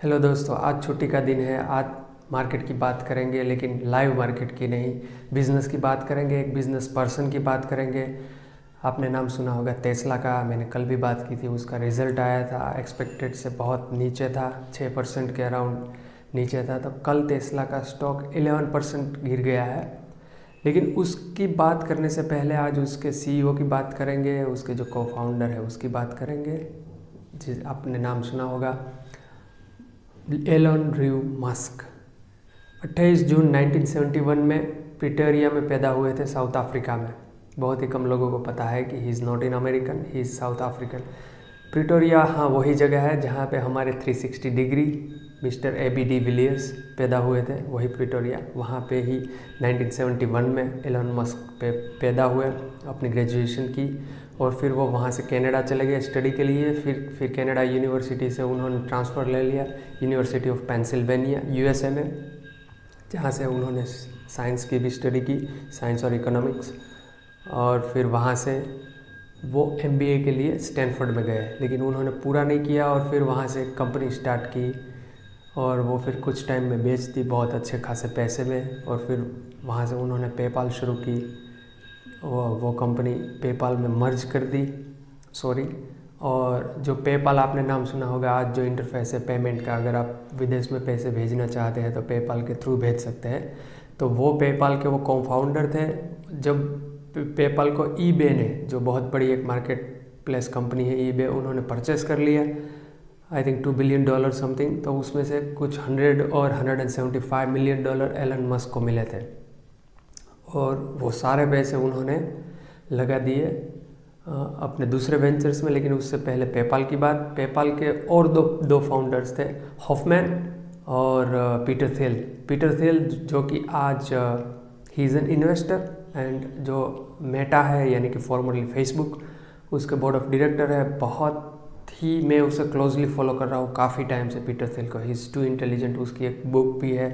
Hello दोस्तों, आज छुट्टी का दिन है। आज मार्केट की बात करेंगे, लेकिन लाइव मार्केट की नहीं, बिज़नेस की बात करेंगे। एक बिज़नेस पर्सन की बात करेंगे। आपने नाम सुना होगा टेस्ला का। मैंने कल भी बात की थी। उसका रिज़ल्ट आया था, एक्सपेक्टेड से बहुत नीचे था, 6% के अराउंड नीचे था। तो कल टेस्ला का स्टॉक 11% गिर गया है। लेकिन उसकी बात करने से पहले आज उसके सीईओ की बात करेंगे, उसके जो को फाउंडर है उसकी बात करेंगे, जिस आपने नाम सुना होगा, एलन ड्रू मस्क। 28 जून 1971 में प्रिटोरिया में पैदा हुए थे, साउथ अफ्रीका में। बहुत ही कम लोगों को पता है कि he is not in American, he is South African. Pretoria, हाँ, वही जगह है जहाँ पे हमारे 360 degree mister AB de Villiers पैदा हुए थे। वही प्रिटोरिया, वहाँ पे ही 1971 में एलन मस्क पे पैदा हुए, अपनी ग्रेजुएशन की और फिर वो वहाँ से कनाडा चले गए स्टडी के लिए। फिर कनाडा यूनिवर्सिटी से उन्होंने ट्रांसफ़र ले लिया यूनिवर्सिटी ऑफ पेंसिल्वेनिया यूएसए में, जहाँ से उन्होंने साइंस की भी स्टडी की, साइंस और इकोनॉमिक्स। और फिर वहाँ से वो एमबीए के लिए स्टैनफोर्ड में गए, लेकिन उन्होंने पूरा नहीं किया और फिर वहाँ से कंपनी स्टार्ट की और वो फिर कुछ टाइम में बेच दी बहुत अच्छे खासे पैसे में। और फिर वहाँ से उन्होंने पेपाल शुरू की। वो कंपनी पेपाल में मर्ज कर दी, सॉरी। और जो पेपाल, आपने नाम सुना होगा, आज जो इंटरफेस है पेमेंट का, अगर आप विदेश में पैसे भेजना चाहते हैं तो पेपाल के थ्रू भेज सकते हैं। तो वो पेपाल के वो को फाउंडर थे। जब पेपाल को ईबे ने, जो बहुत बड़ी एक मार्केट प्लेस कंपनी है ईबे, उन्होंने परचेस कर लिया, आई थिंक $2 बिलियन समथिंग। तो उसमें से कुछ 100 और $175 मिलियन एलन मस्क को मिले थे और वो सारे पैसे उन्होंने लगा दिए अपने दूसरे वेंचर्स में। लेकिन उससे पहले पेपाल की बात, पेपाल के और दो फाउंडर्स थे, हॉफमैन और पीटर थिल। पीटर थिल जो कि आज he is an investor and जो मेटा है, यानी कि फॉर्मरली फेसबुक, उसके बोर्ड ऑफ डायरेक्टर है। बहुत ही मैं उसे क्लोजली फॉलो कर रहा हूँ काफ़ी टाइम से, पीटर थिल को। ही इज़ टू इंटेलिजेंट। उसकी एक बुक भी है,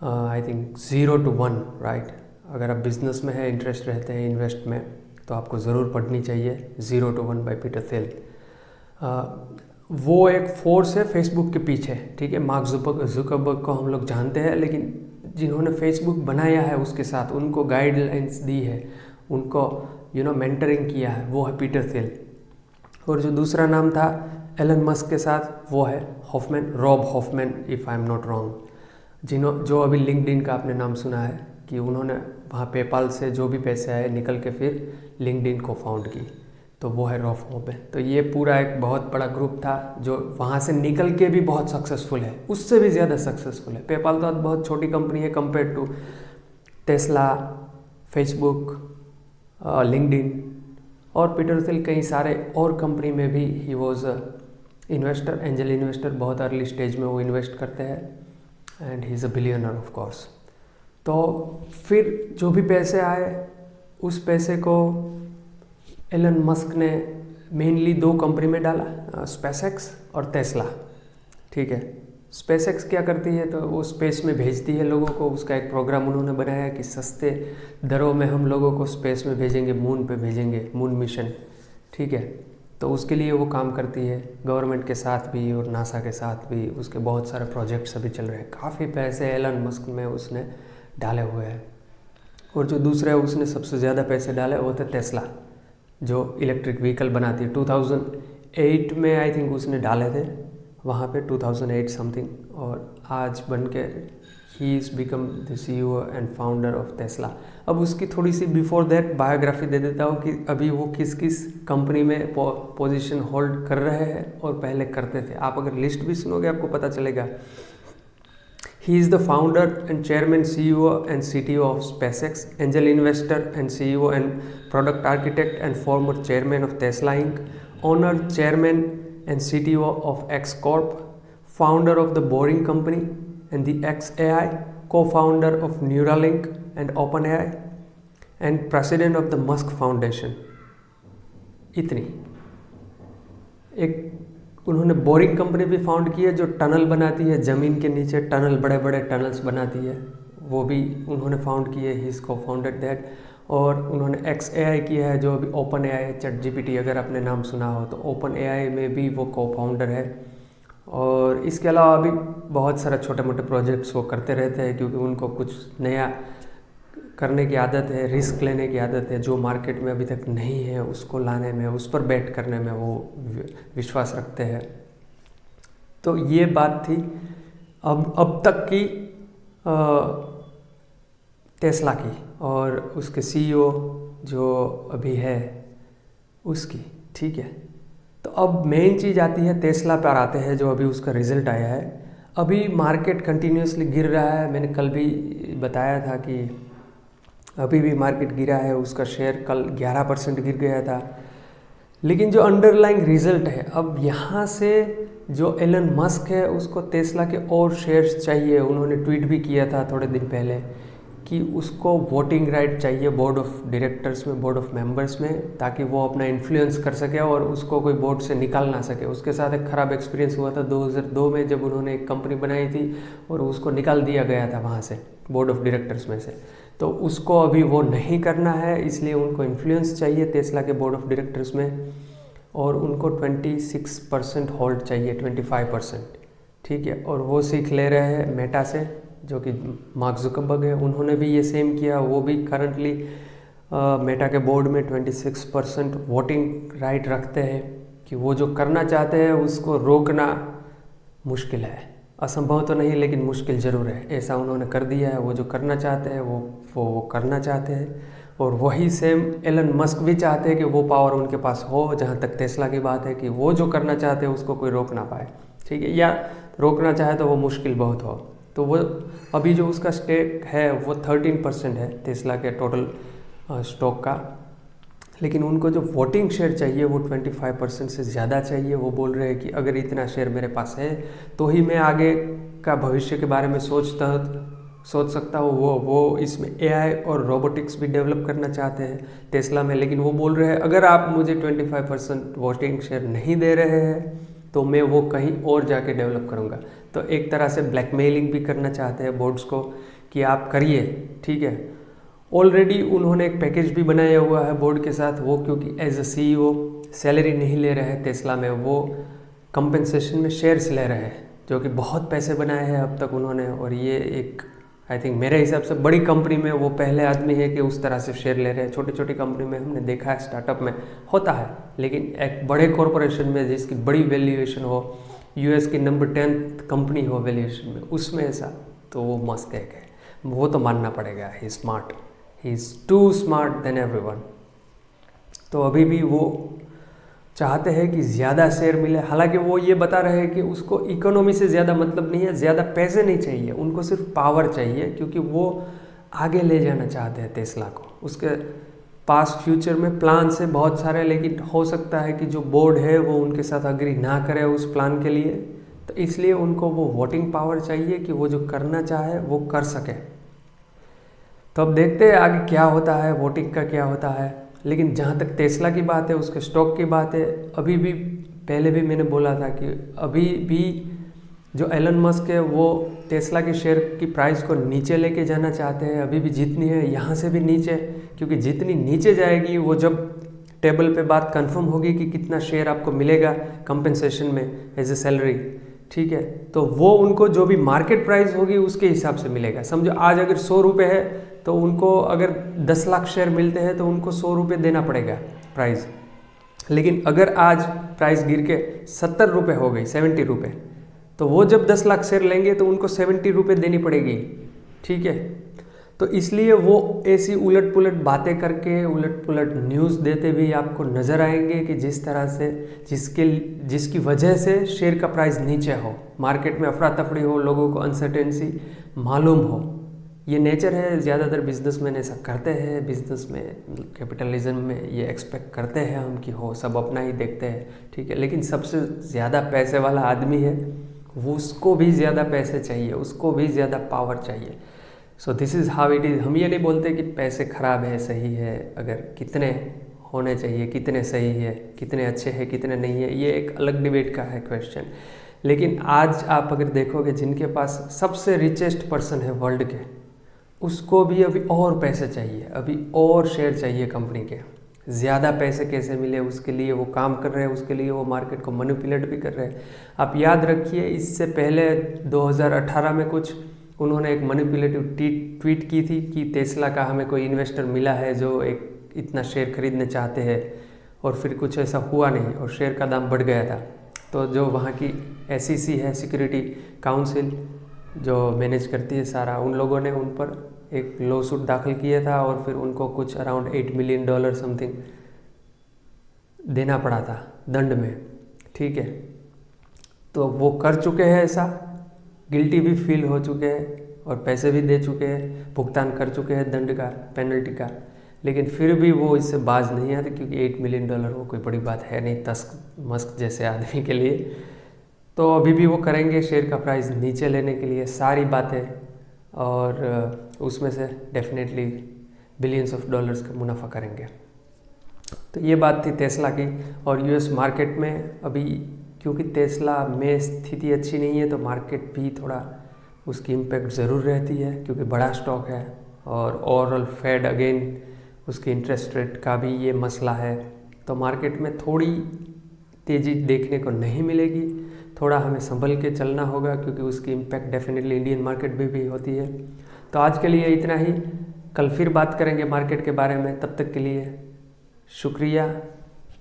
आई थिंक 0 to 1, राइट। अगर आप बिज़नेस में है, इंटरेस्ट रहते हैं इन्वेस्ट में, तो आपको ज़रूर पढ़नी चाहिए 0 to 1 बाय पीटर थिल। वो एक फोर्स है फेसबुक के पीछे, ठीक है। मार्क जुकरबर्ग को हम लोग जानते हैं, लेकिन जिन्होंने फेसबुक बनाया है उसके साथ, उनको गाइडलाइंस दी है, उनको मेंटरिंग किया है, वो है पीटर थिल। और जो दूसरा नाम था एलन मस्क के साथ, वो है Hoffman, Rob Hoffman, if I am not wrong. जो अभी लिंक्डइन का आपने नाम सुना है कि उन्होंने वहाँ पेपाल से जो भी पैसे आए निकल के फिर लिंक्डइन को फाउंड की, तो वो है रॉब हॉफमैन। तो ये पूरा एक बहुत बड़ा ग्रुप था जो वहाँ से निकल के भी बहुत सक्सेसफुल है, उससे भी ज़्यादा सक्सेसफुल है। पेपाल तो बहुत छोटी कंपनी है compare to Tesla, Facebook, LinkedIn. और पीटर थिल कई सारे और कंपनी में भी he was investor, angel investor. बहुत अर्ली स्टेज में वो इन्वेस्ट करते हैं and he is a billionaire of course. तो फिर जो भी पैसे आए, उस पैसे को एलन मस्क ने मेनली 2 कंपनी में डाला, स्पेसएक्स और टेस्ला, ठीक है। स्पेसएक्स क्या करती है, तो वो स्पेस में भेजती है लोगों को। उसका एक प्रोग्राम उन्होंने बनाया कि सस्ते दरों में हम लोगों को स्पेस में भेजेंगे, मून पे भेजेंगे, मून मिशन, ठीक है। तो उसके लिए वो काम करती है गवर्नमेंट के साथ भी और नासा के साथ भी। उसके बहुत सारे प्रोजेक्ट्स अभी चल रहे हैं। काफ़ी पैसे एलन मस्क में उसने डाले हुए हैं। और जो दूसरा है, उसने सबसे ज़्यादा पैसे डाले, वो थे टेस्ला, जो इलेक्ट्रिक व्हीकल बनाती है। 2008 में आई थिंक उसने डाले थे वहाँ पे, 2008 समथिंग। और आज बन के he is become the CEO and founder of Tesla. अब उसकी थोड़ी सी बिफोर दैट बायोग्राफी दे देता हूँ कि अभी वो किस किस कंपनी में पोजीशन होल्ड कर रहे हैं और पहले करते थे। आप अगर लिस्ट भी सुनोगे आपको पता चलेगा। He is the founder and chairman, CEO and CTO of SpaceX, angel investor and CEO and product architect and former chairman of Tesla Inc., owner, chairman and CTO of X Corp, founder of the Boring Company and the XAI, co-founder of Neuralink and OpenAI, and president of the Musk Foundation. इतनी एक उन्होंने boring company भी found की है, जो tunnel बनाती है ज़मीन के नीचे, टनल, बड़े बड़े टनल्स बनाती है, वो भी उन्होंने फाउंड की है। ही इज़ को फाउंडेड दैट। और उन्होंने XAI किया है, जो अभी ओपन AI है, ChatGPT अगर आपने नाम सुना हो, तो ओपन AI में भी वो को फाउंडर है। और इसके अलावा भी बहुत सारे छोटे मोटे प्रोजेक्ट्स वो करते रहते हैं, क्योंकि उनको कुछ नया करने की आदत है, रिस्क लेने की आदत है, जो मार्केट में अभी तक नहीं है उसको लाने में, उस पर बेट करने में वो विश्वास रखते हैं। तो ये बात थी अब तक की टेस्ला की और उसके सीईओ जो अभी है उसकी, ठीक है। तो अब मेन चीज़ आती है टेस्ला पर आते हैं, जो अभी उसका रिज़ल्ट आया है। अभी मार्केट कंटिन्यूसली गिर रहा है, मैंने कल भी बताया था कि अभी भी मार्केट गिरा है, उसका शेयर कल 11% गिर गया था। लेकिन जो अंडरलाइंग रिजल्ट है, अब यहाँ से जो एलन मस्क है उसको टेस्ला के और शेयर्स चाहिए। उन्होंने ट्वीट भी किया था थोड़े दिन पहले कि उसको वोटिंग राइट चाहिए बोर्ड ऑफ डायरेक्टर्स में, बोर्ड ऑफ मेंबर्स में, ताकि वो अपना इन्फ्लुएंस कर सके और उसको कोई बोर्ड से निकाल ना सके। उसके साथ एक ख़राब एक्सपीरियंस हुआ था 2002 में, जब उन्होंने एक कंपनी बनाई थी और उसको निकाल दिया गया था वहाँ से, बोर्ड ऑफ डायरेक्टर्स में से। तो उसको अभी वो नहीं करना है, इसलिए उनको इन्फ्लुएंस चाहिए टेस्ला के बोर्ड ऑफ डायरेक्टर्स में, और उनको 26% होल्ड चाहिए, 25%, ठीक है। और वो सीख ले रहे हैं मेटा से, जो कि मार्क जुकरबर्ग है, उन्होंने भी ये सेम किया। वो भी करंटली मेटा के बोर्ड में 26% वोटिंग राइट रखते हैं, कि वो जो करना चाहते हैं उसको रोकना मुश्किल है, असंभव तो नहीं लेकिन मुश्किल ज़रूर है। ऐसा उन्होंने कर दिया है, वो जो करना चाहते हैं वो करना चाहते हैं। और वही सेम एलन मस्क भी चाहते हैं कि वो पावर उनके पास हो, जहाँ तक टेस्ला की बात है, कि वो जो करना चाहते हैं उसको कोई रोक ना पाए, ठीक है। या रोकना चाहे तो वो मुश्किल बहुत हो। तो वो अभी जो उसका स्टेक है वो 13% है टेस्ला के टोटल स्टॉक का, लेकिन उनको जो वोटिंग शेयर चाहिए वो 25% से ज़्यादा चाहिए। वो बोल रहे हैं कि अगर इतना शेयर मेरे पास है तो ही मैं आगे का भविष्य के बारे में सोच सकता हूँ। वो इसमें एआई और रोबोटिक्स भी डेवलप करना चाहते हैं टेस्ला में, लेकिन वो बोल रहे हैं अगर आप मुझे 25% वोटिंग शेयर नहीं दे रहे हैं तो मैं वो कहीं और जाके डेवलप करूँगा। तो एक तरह से ब्लैकमेलिंग भी करना चाहते हैं बोर्ड्स को कि आप करिए, ठीक है। ऑलरेडी उन्होंने एक पैकेज भी बनाया हुआ है बोर्ड के साथ, वो क्योंकि एज अ सीईओ सैलरी नहीं ले रहे हैं टेस्ला में, वो कंपनसेशन में शेयर्स ले रहे हैं, जो कि बहुत पैसे बनाए हैं अब तक उन्होंने। और ये एक आई थिंक मेरे हिसाब से बड़ी कंपनी में वो पहले आदमी है कि उस तरह से शेयर ले रहे हैं। छोटी छोटी कंपनी में हमने देखा है, स्टार्टअप में होता है, लेकिन एक बड़े कॉरपोरेशन में जिसकी बड़ी वैल्यूएशन हो, यूएस की नंबर 10 कंपनी हो वैल्यूएशन में, उसमें ऐसा, तो वो मस्त है, वो तो मानना पड़ेगा। He smart, he is too smart than everyone. तो अभी भी वो चाहते हैं कि ज़्यादा शेयर मिले। हालांकि वो ये बता रहे हैं कि उसको इकोनॉमी से ज़्यादा मतलब नहीं है, ज़्यादा पैसे नहीं चाहिए, उनको सिर्फ पावर चाहिए, क्योंकि वो आगे ले जाना चाहते हैं टेस्ला को। उसके पास फ्यूचर में प्लान से बहुत सारे, लेकिन हो सकता है कि जो बोर्ड है वो उनके साथ अग्री ना करे उस प्लान के लिए, तो इसलिए उनको वो वोटिंग पावर चाहिए कि वो जो करना चाहे वो कर सके। तो अब देखते हैं आगे क्या होता है, वोटिंग का क्या होता है। लेकिन जहाँ तक टेस्ला की बात है, उसके स्टॉक की बात है, अभी भी पहले भी मैंने बोला था कि अभी भी जो एलन मस्क है वो टेस्ला के शेयर की प्राइस को नीचे लेके जाना चाहते हैं। अभी भी जितनी है यहाँ से भी नीचे, क्योंकि जितनी नीचे जाएगी वो जब टेबल पे बात कंफर्म होगी कि कितना शेयर आपको मिलेगा कंपनसेशन में एज ए सैलरी, ठीक है, तो वो उनको जो भी मार्केट प्राइस होगी उसके हिसाब से मिलेगा। समझो आज अगर 100 रुपये है तो उनको अगर 10 लाख शेयर मिलते हैं तो उनको 100 रुपये देना पड़ेगा प्राइस। लेकिन अगर आज प्राइस गिर के 70 रुपये हो गई, 70 रुपये, तो वो जब 10 लाख शेयर लेंगे तो उनको 70 रुपये देनी पड़ेगी, ठीक है। तो इसलिए वो ऐसी उलट पुलट बातें करके, उलट पुलट न्यूज़ देते भी आपको नज़र आएंगे कि जिस तरह से जिसकी वजह से शेयर का प्राइस नीचे हो, मार्केट में अफरा तफरी हो, लोगों को अनसर्टेनिटी मालूम हो। ये नेचर है, ज़्यादातर बिजनेसमैन ऐसा करते हैं। बिजनेस में, कैपिटलिज्म में ये एक्सपेक्ट करते हैं हम कि हो, सब अपना ही देखते हैं, ठीक है। लेकिन सबसे ज़्यादा पैसे वाला आदमी है, वो उसको भी ज़्यादा पैसे चाहिए, उसको भी ज़्यादा पावर चाहिए। So this is how it is. हम ये नहीं बोलते कि पैसे ख़राब है, सही है, अगर कितने होने चाहिए, कितने सही है, कितने अच्छे हैं, कितने नहीं है, ये एक अलग डिबेट का है क्वेश्चन। लेकिन आज आप अगर देखोगे जिनके पास सबसे रिचेस्ट पर्सन है वर्ल्ड के, उसको भी अभी और पैसे चाहिए, अभी और शेयर चाहिए कंपनी के, ज़्यादा पैसे कैसे मिले उसके लिए वो काम कर रहे हैं, उसके लिए वो मार्केट को मैनिपुलेट भी कर रहे हैं। आप याद रखिए, इससे पहले 2018 में कुछ उन्होंने एक मैनिपुलेटिव ट्वीट की थी कि टेस्ला का हमें कोई इन्वेस्टर मिला है जो एक इतना शेयर खरीदना चाहते हैं, और फिर कुछ ऐसा हुआ नहीं और शेयर का दाम बढ़ गया था। तो जो वहाँ की SEC है, सिक्योरिटी काउंसिल, जो मैनेज करती है सारा, उन लोगों ने उन पर एक लॉ सूट दाखिल किया था और फिर उनको कुछ अराउंड $8 मिलियन समथिंग देना पड़ा था दंड में, ठीक है। तो वो कर चुके हैं ऐसा, गिल्टी भी फील हो चुके हैं और पैसे भी दे चुके हैं, भुगतान कर चुके हैं दंड का, पेनल्टी का, लेकिन फिर भी वो इससे बाज नहीं आते क्योंकि $8 मिलियन वो कोई बड़ी बात है नहीं मस्क जैसे आदमी के लिए। तो अभी भी वो करेंगे शेयर का प्राइस नीचे लेने के लिए सारी बातें, और उसमें से डेफिनेटली बिलियंस ऑफ डॉलर्स का मुनाफा करेंगे। तो ये बात थी टेस्ला की। और US मार्केट में अभी क्योंकि टेस्ला में स्थिति अच्छी नहीं है तो मार्केट भी थोड़ा उसकी इम्पैक्ट ज़रूर रहती है क्योंकि बड़ा स्टॉक है, और ओवरऑल फेड अगेन उसके इंटरेस्ट रेट का भी ये मसला है। तो मार्केट में थोड़ी तेज़ी देखने को नहीं मिलेगी, थोड़ा हमें संभल के चलना होगा क्योंकि उसकी इम्पैक्ट डेफिनेटली इंडियन मार्केट में भी होती है। तो आज के लिए इतना ही, कल फिर बात करेंगे मार्केट के बारे में। तब तक के लिए शुक्रिया,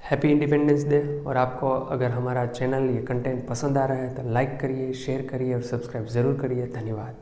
हैप्पी इंडिपेंडेंस डे। और आपको अगर हमारा चैनल ये कंटेंट पसंद आ रहा है तो लाइक करिए, शेयर करिए और सब्सक्राइब ज़रूर करिए। धन्यवाद।